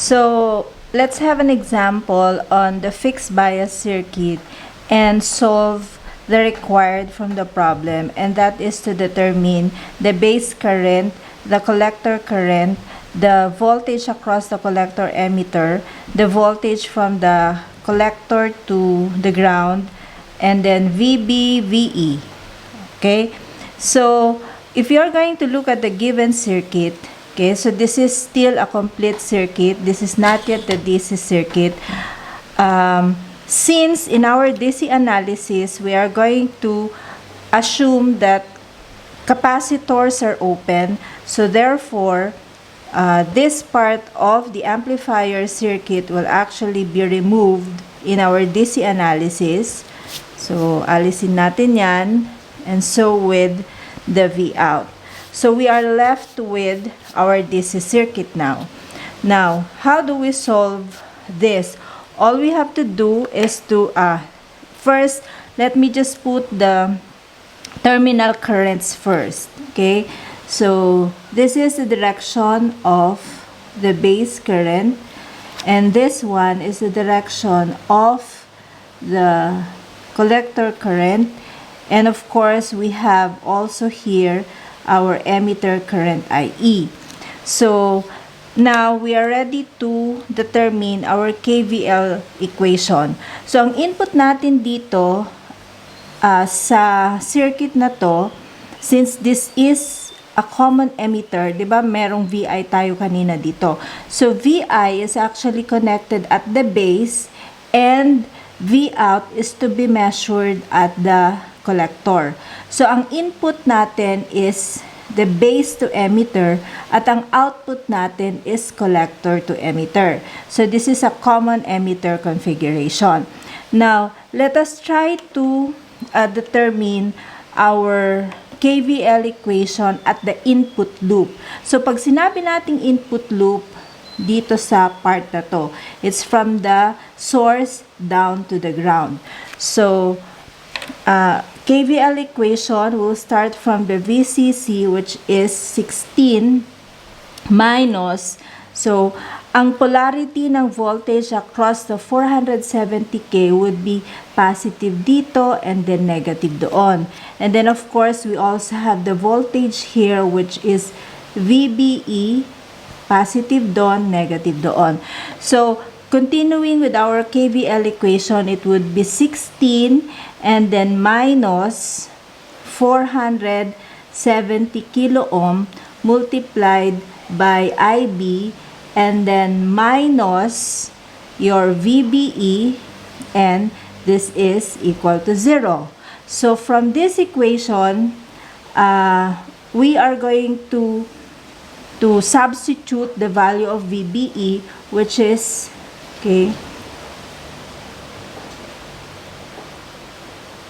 So let's have an example on the fixed bias circuit and solve the required from the problem, and that is to determine the base current, the collector current, the voltage across the collector emitter, the voltage from the collector to the ground, and then VB, VE. Okay, so if you're going to look at the given circuit, okay, so this is still a complete circuit. This is not yet the DC circuit. Since in our DC analysis, we are going to assume that capacitors are open, so therefore, this part of the amplifier circuit will actually be removed in our DC analysis. So, alisin natin yan. And so with the V out. So we are left with our DC circuit now. Now, how do we solve this? All we have to do is to, first, let me just put the terminal currents first. Okay? So, this is the direction of the base current. And this one is the direction of the collector current. And of course, we have also here our emitter current IE. So, now we are ready to determine our KVL equation. So, ang input natin dito sa circuit na to, since this is a common emitter, di ba merong VI tayo kanina dito. So, VI is actually connected at the base and V out is to be measured at the collector. So, ang input natin is the base to emitter at ang output natin is collector to emitter. So, this is a common emitter configuration. Now, let us try to determine our KVL equation at the input loop. So, pag sinabi nating input loop, dito sa part na to, it's from the source down to the ground. So, KVL equation will start from the VCC, which is 16 minus, so ang polarity ng voltage across the 470K would be positive dito and then negative doon. And then of course, we also have the voltage here, which is VBE, positive doon, negative doon. So, continuing with our KVL equation, it would be 16 and then minus 470 kilo ohm multiplied by IB and then minus your VBE, and this is equal to 0. So from this equation, we are going to substitute the value of VBE, which is, okay,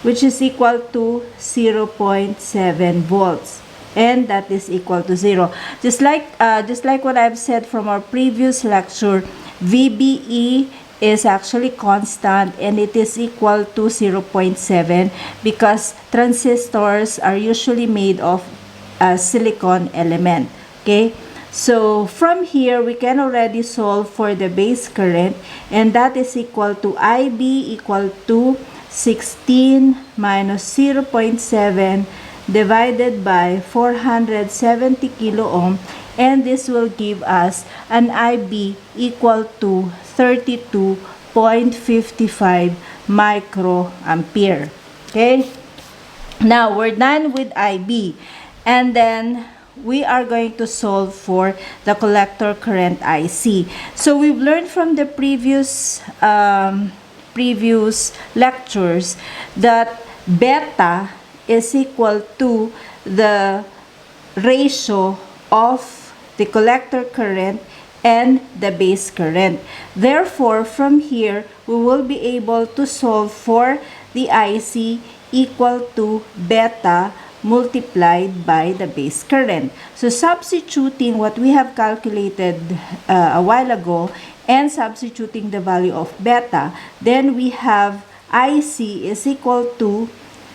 which is equal to 0.7 volts, and that is equal to 0. Just like what I've said from our previous lecture, VBE is actually constant and it is equal to 0.7 because transistors are usually made of a silicon element. Okay, so from here we can already solve for the base current, and that is equal to IB equal to 16 minus 0.7 divided by 470 kilo ohm, and this will give us an IB equal to 32.55 microampere. Okay, now we're done with IB, and then we are going to solve for the collector current IC. So we've learned from the previous lectures that beta is equal to the ratio of the collector current and the base current. Therefore, from here, we will be able to solve for the IC equal to beta multiplied by the base current. So, substituting what we have calculated a while ago and substituting the value of beta, then we have IC is equal to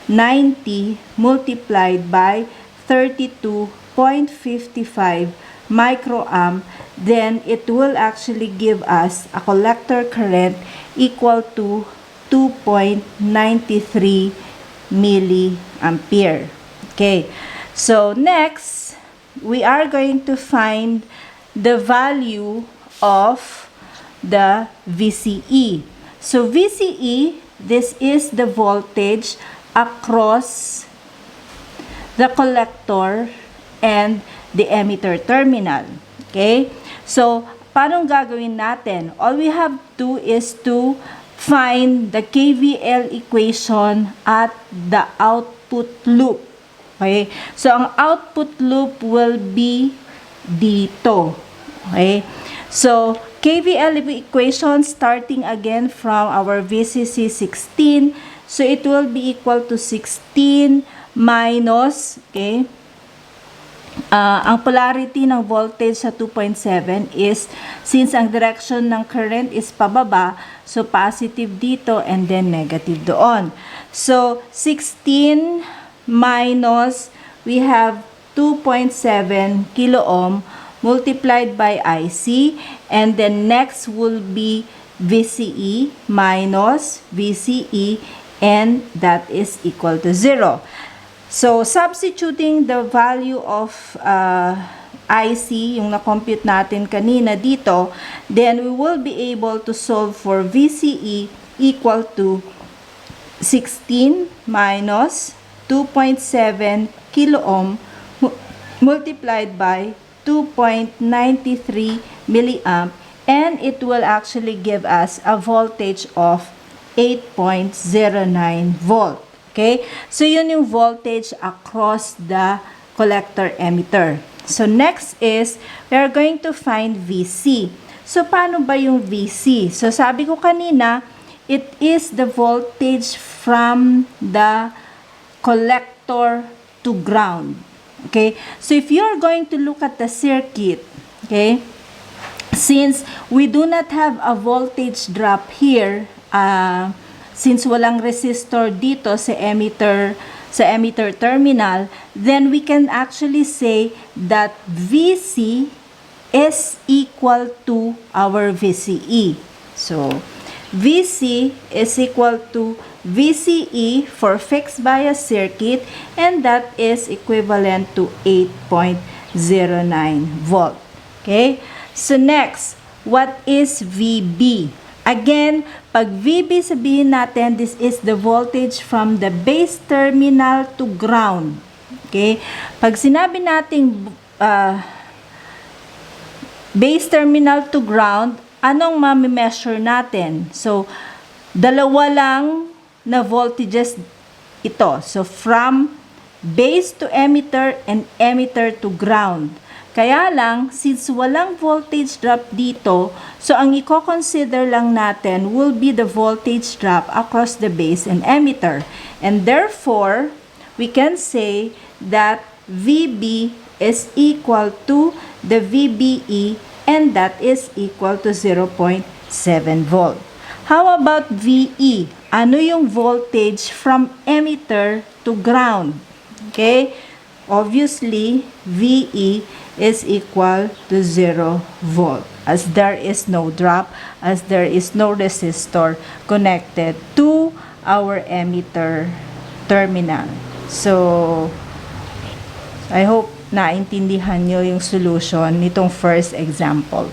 90 multiplied by 32.55 microamp, then it will actually give us a collector current equal to 2.93 milliampere. Okay, so next, we are going to find the value of the VCE. So VCE, this is the voltage across the collector and the emitter terminal. Okay? So, paano gagawin natin? All we have to is to find the KVL equation at the output loop. Okay? So, ang output loop will be dito. Okay? So, KVL equation starting again from our VCC 16. So, it will be equal to 16 minus, okay, ang polarity ng voltage sa 2.7 is, since ang direction ng current is pababa, so positive dito and then negative doon. So, 16 minus, we have 2.7 kilo ohm multiplied by IC, and then next will be VCE minus VCE, and that is equal to 0. So, substituting the value of IC, yung na-compute natin kanina dito, then we will be able to solve for VCE equal to 16 minus 2.7 kilo ohm multiplied by 2.93 milliamp, and it will actually give us a voltage of 8.09 volt. Okay? So, yun yung voltage across the collector emitter. So, next is, we are going to find VC. So, paano ba yung VC? So, sabi ko kanina, it is the voltage from the collector to ground. Okay? So, if you are going to look at the circuit, okay, since we do not have a voltage drop here, since walang resistor dito sa emitter terminal, then we can actually say that VC is equal to our VCE. So, VC is equal to VCE for fixed bias circuit, and that is equivalent to 8.09 volt. Okay? So, next, what is VB? Again, pag VB, sabihin natin, this is the voltage from the base terminal to ground. Okay? Pag sinabi nating base terminal to ground, anong ma-measure natin? So, dalawa lang na voltages ito. So, from base to emitter and emitter to ground. Kaya lang, since walang voltage drop dito, so ang i-consider lang natin will be the voltage drop across the base and emitter. And therefore, we can say that VB is equal to the VBE, and that is equal to 0.7 volt. How about VE? Ano yung voltage from emitter to ground? Okay? Obviously, VE is equal to 0 volt, as there is no drop, as there is no resistor connected to our emitter terminal. So, I hope naintindihan nyo yung solution nitong first example.